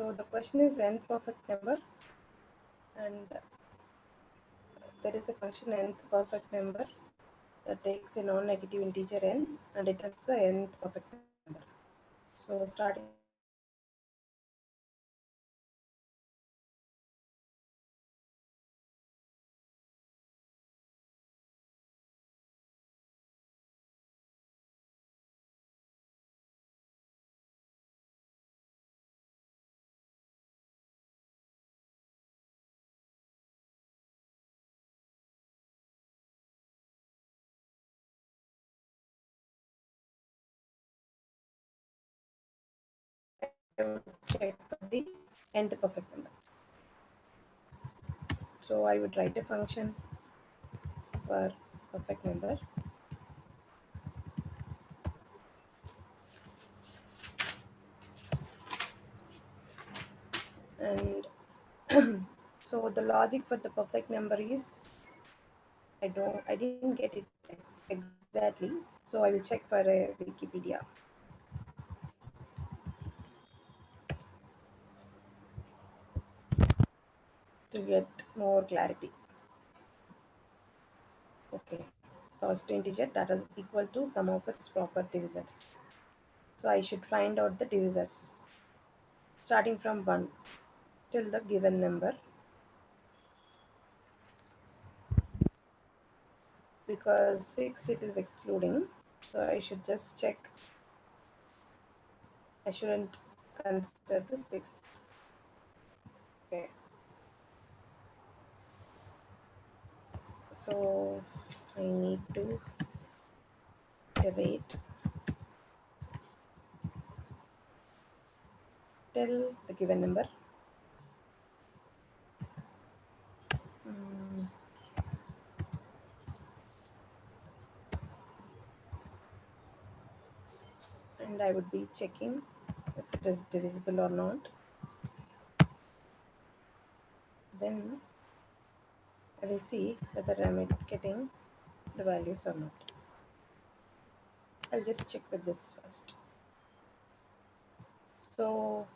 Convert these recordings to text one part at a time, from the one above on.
So the question is nth perfect number, and there is a function nth perfect number that takes a non-negative integer n and returns the nth perfect number. So starting check for the nth perfect number. So I would write a function for perfect number, and so the logic for the perfect number is I didn't get it exactly, so I will check for a Wikipedia to get more clarity. Okay, first integer that is equal to sum of its proper divisors. So I should find out the divisors starting from 1 till the given number, because 6 it is excluding, so I should just check. I shouldn't consider the 6. Okay, so I need to iterate till the given number. Mm, and I would be checking if it is divisible or not. Then I will see whether I'm getting the values or not. I'll just check with this first. So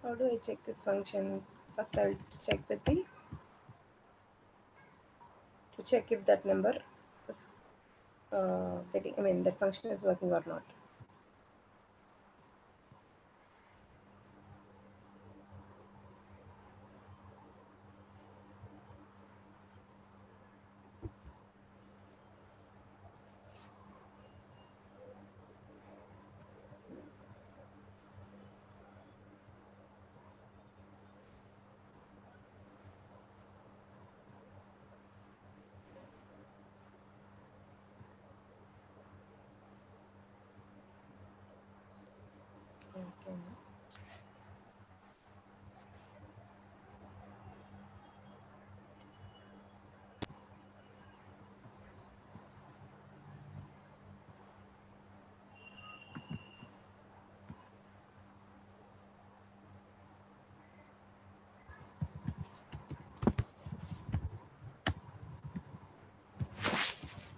how do I check this function? First I'll check with the to check if that number is that function is working or not. Okay.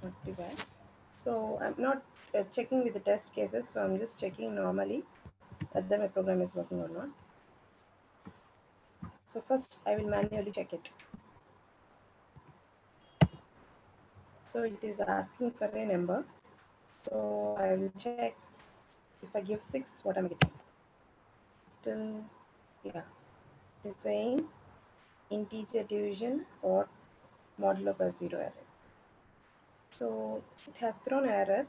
Not too bad. So I'm not checking with the test cases, so I'm just checking normally whether my program is working or not. So first I will manually check it. So it is asking for a number. So I will check if I give 6, what am I getting? Still, yeah, it is saying integer division or modulo per 0 error. So it has thrown error.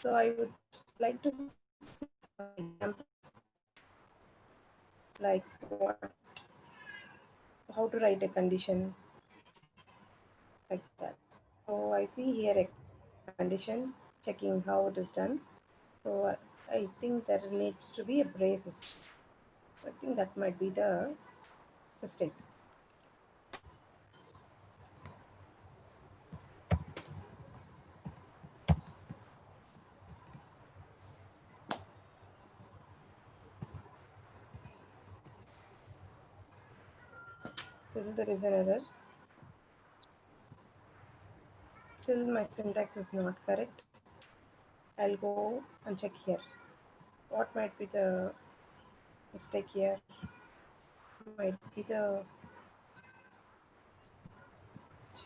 So I would like to see some examples like how to write a condition like that. So I see here a condition checking how it is done. So I think there needs to be a braces. I think that might be the mistake. Still there is an error. Still my syntax is not correct. I'll go and check here. What might be the mistake here might be the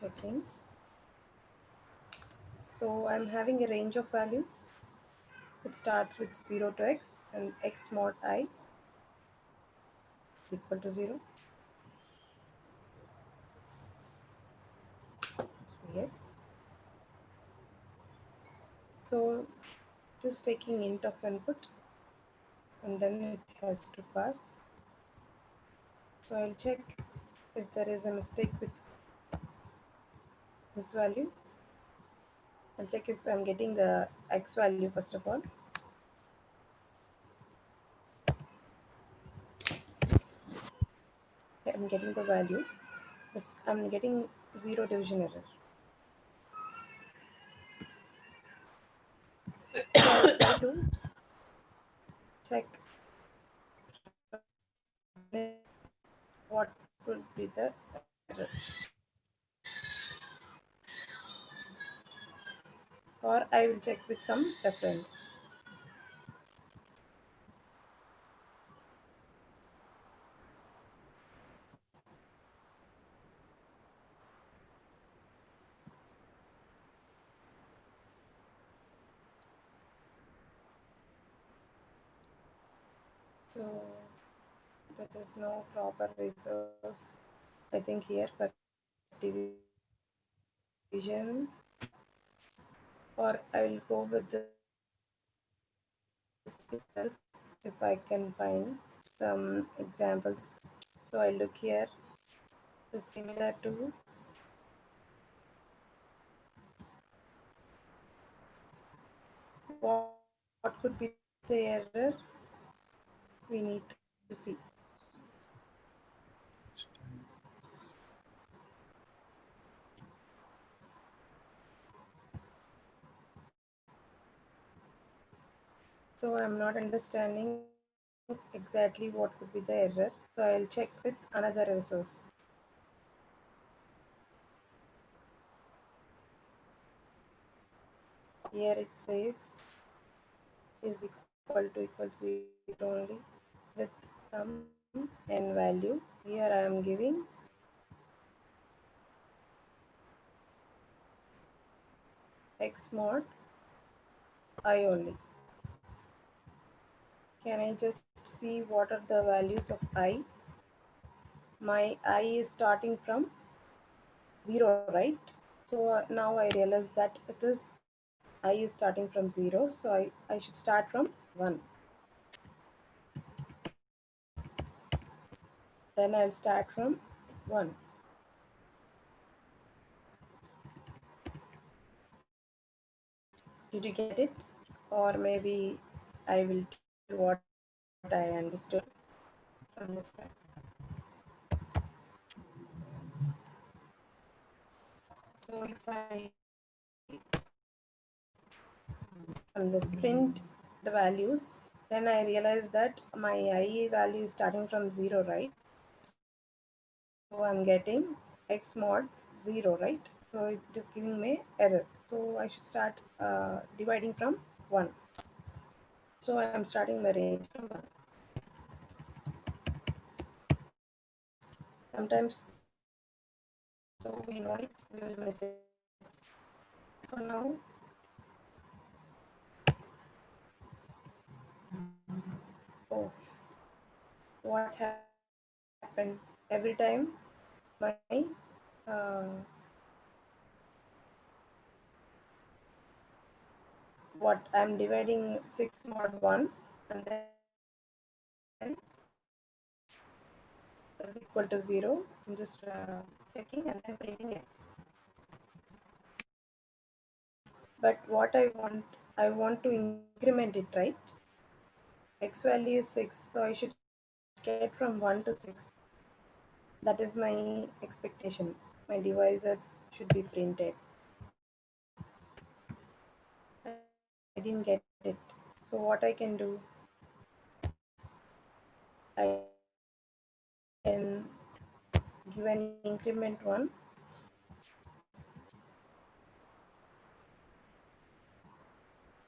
checking. So I'm having a range of values. It starts with 0 to x, and x mod I is equal to 0. It's weird. So just taking int of input, and then it has to pass. So I'll check if there is a mistake with this value. I'll check if I'm getting the x value first of all. I'm getting the value. I'm getting 0 division error. So I'll try to check what could be the error. Or I will check with some reference. So there is no proper resource. I think here for division, or I will go with this itself if I can find some examples. So I look here, is similar to what could be the error we need to see. So I'm not understanding exactly what could be the error. So I'll check with another resource. Here it says is equal to 0 only with some n value. Here I am giving x mod I only. Can I just see what are the values of I? My I is starting from 0, right? So now I realize that it is I is starting from 0, so I should start from 1. Then I'll start from 1. Did you get it? Or maybe I will tell what I understood from this time. So if I print the values, then I realize that my I value is starting from 0, right? So I'm getting x mod 0, right? So it is giving me error. So I should start dividing from 1. So I am starting my range from 1. Sometimes, so we know it, we will miss it. So now, oh, what happened? Every time my uh, what I'm dividing 6 mod 1, and then is equal to 0. I'm just checking and then printing x. But what I want to increment it, right? X value is 6, so I should get from 1 to 6. That is my expectation. My devices should be printed. I didn't get it. So what I can do, I can give an increment 1,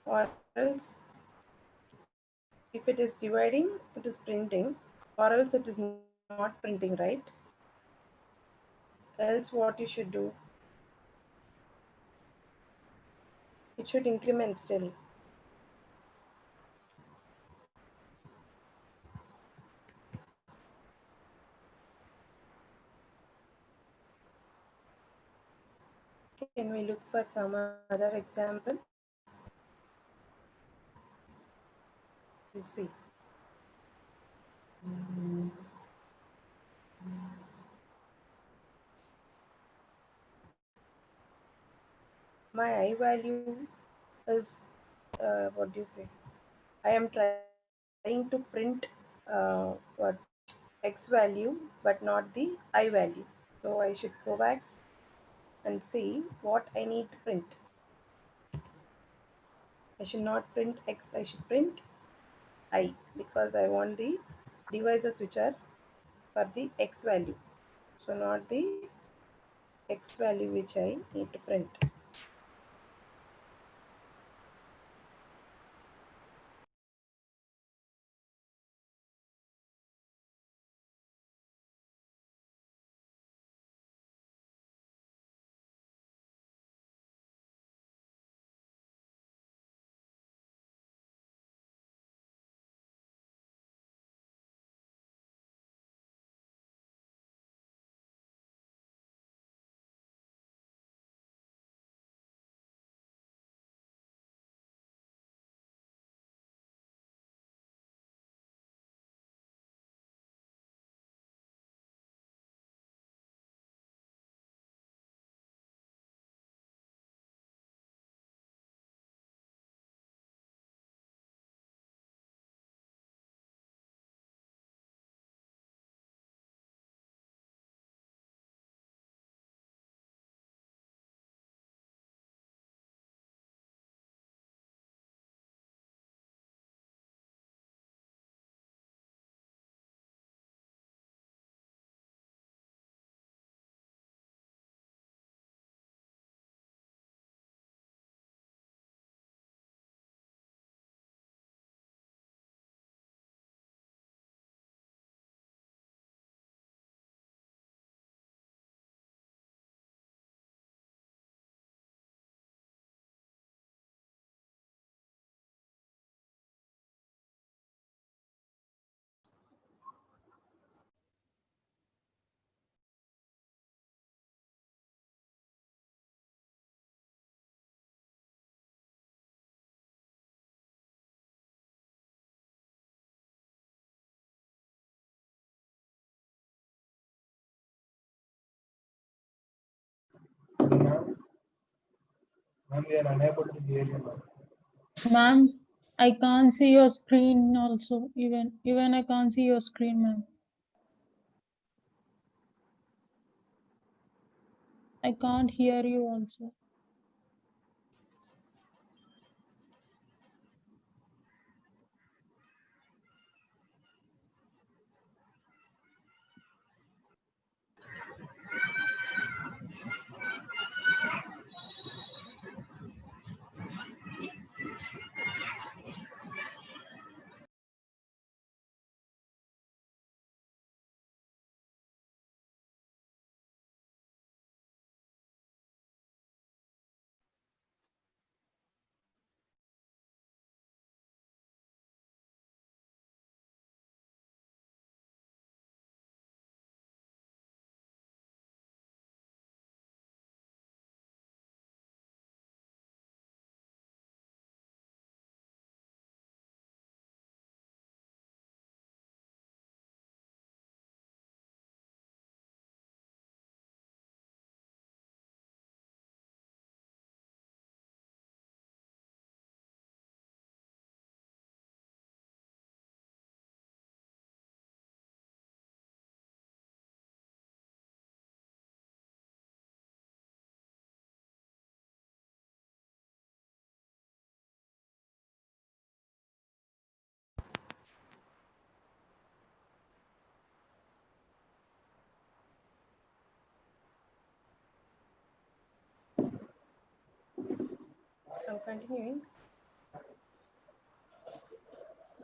or else If it is dividing, it is printing, or else it is not printing, right? Else what you should do? It should increment still. Can we look for some other example? Let's see. My I value is, what do you say? I am trying to print what x value, but not the I value. So I should go back and see what I need to print. I should not print x, I should print I, because I want the devices which are for the x value. So not the x value which I need to print. Ma'am, we are unable to hear you, ma'am. Ma'am, I can't see your screen also. Even I can't see your screen, ma'am. I can't hear you also. I'm continuing.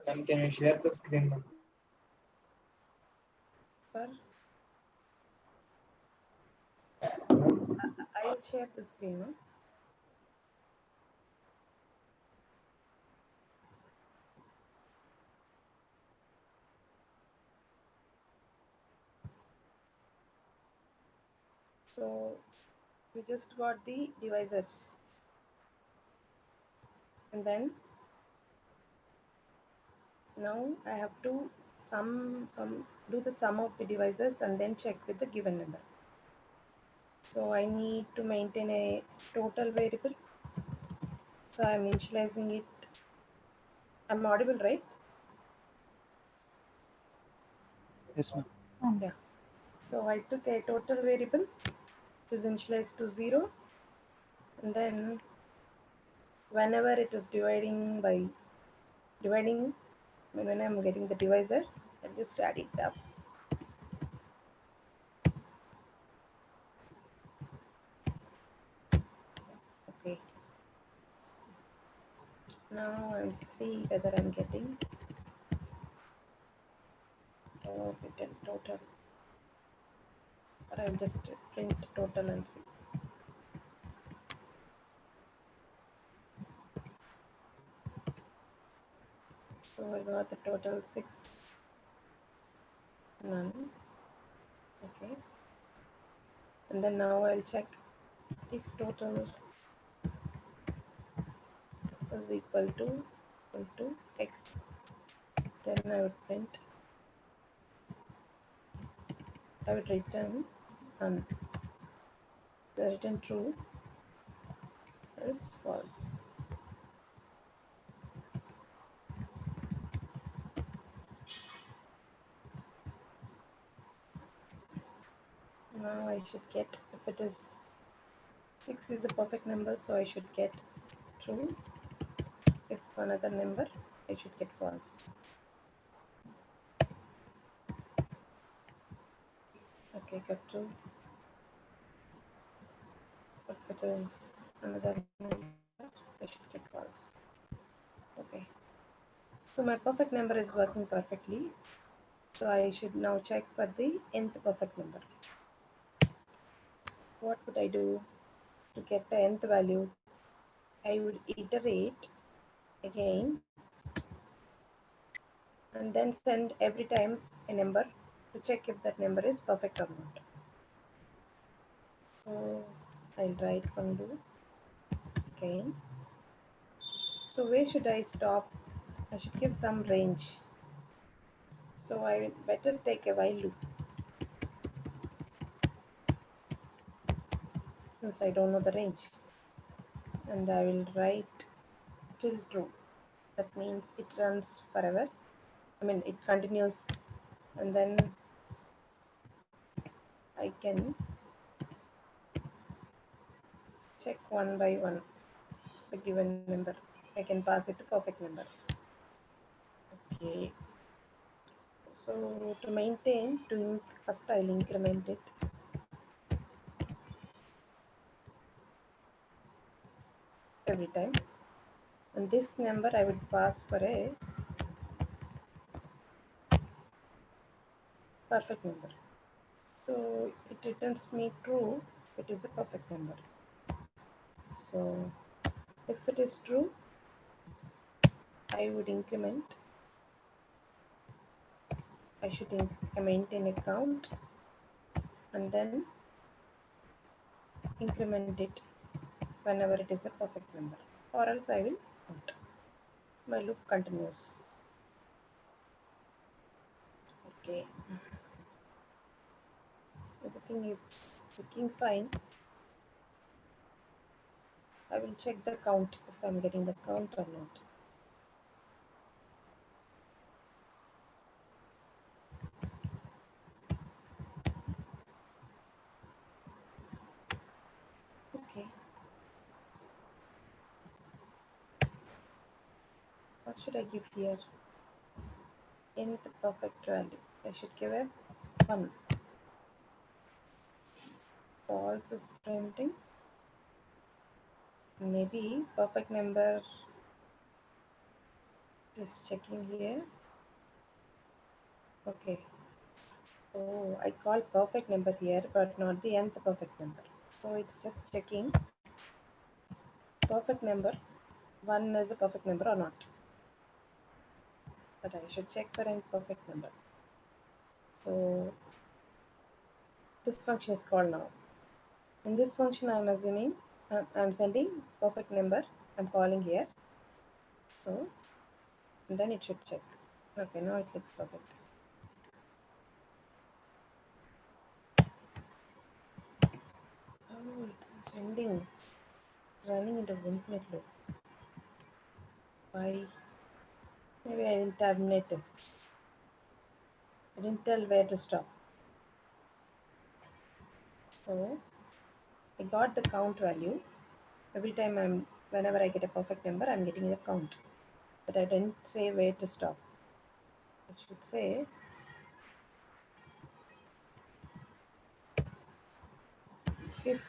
Ma'am, can you share the screen, ma'am? Sir, Ma'am, I will share the screen. No? So we just got the divisors, and then now I have to do the sum of the divisors and then check with the given number. So I need to maintain a total variable. So I'm initializing it. I'm audible, right? Yes, ma'am. Yeah. So I took a total variable which is initialized to 0, and then whenever it is dividing, when I'm getting the divisor, I'll just add it up. Okay. Now I'll see whether I'm getting written total, or I'll just print total and see. So I got the total 6, none. Okay. And then now I'll check if total is equal to x. Then I would return none. The return true is false. Now I should get, if it is 6 is a perfect number, so I should get true. If another number, I should get false. Okay, got true. If it is another number, I should get false. Okay. So my perfect number is working perfectly. So I should now check for the nth perfect number. What would I do to get the nth value? I would iterate again and then send every time a number to check if that number is perfect or not. So I'll write undo again. So where should I stop? I should give some range. So I better take a while loop since I don't know the range. And I will write till true. That means it runs forever. I mean, it continues, and then I can check one by one the given number. I can pass it to perfect number. Okay. So to maintain, first I'll increment it. Every time. And this number I would pass for a perfect number. So it returns me true if it is a perfect number. So if it is true, I would increment. I should maintain a count and then increment it whenever it is a perfect number, or else I will not. My loop continues. Okay, everything is looking fine. I will check the count if I'm getting the count or not. Okay, what should I give here? In the perfect value, I should give a 1. False is printing. Maybe perfect number Just checking here. Okay. Oh, I call perfect number here, but not the nth perfect number. So it's just checking perfect number. 1 is a perfect number or not. But I should check for nth perfect number. So this function is called now. In this function, I'm assuming I'm sending perfect number. I'm calling here. So and then it should check. Okay, now it looks perfect. Oh, it's running into infinite loop. Why? Maybe I didn't terminate this. I didn't tell where to stop. So I got the count value. Every time whenever I get a perfect number, I'm getting the count. But I didn't say where to stop. I should say if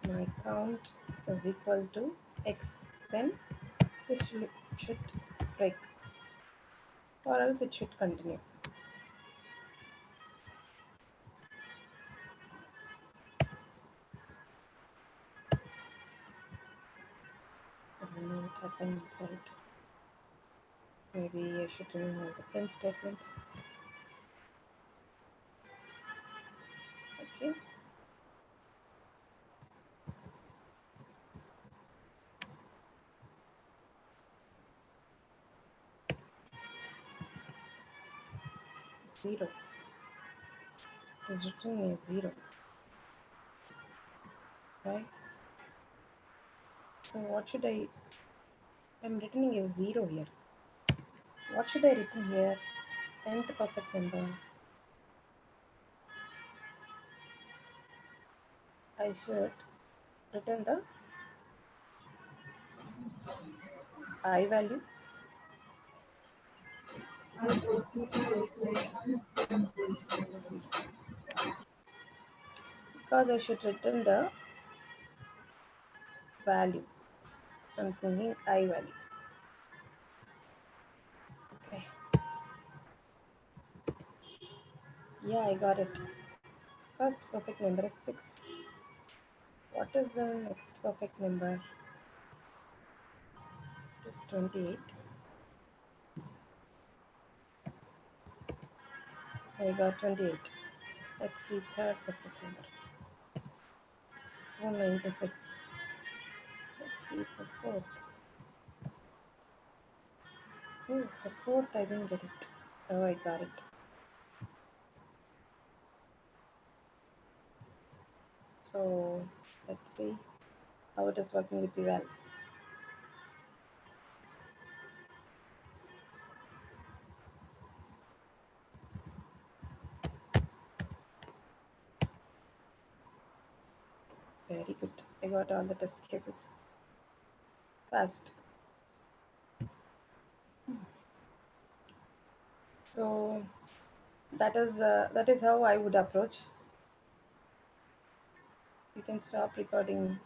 my count is equal to x, then this should break, or else it should continue. I don't know what happened inside. Maybe I should remove all the print statements. Okay. Zero. It is written as 0. Right? So what should I'm returning a 0 here. What should I return here? Nth perfect number. I should return the I value. Let's see. Because I should return the value. I'm thinking I value. Okay. Yeah, I got it. First perfect number is 6. What is the next perfect number? It is 28. I got 28. Let's see third perfect number. It's 496. Let's see for fourth. Oh, for fourth I didn't get it. Oh, I got it. So let's see how it is working with the val. Very good. I got all the test cases fast. So that is how I would approach. You can stop recording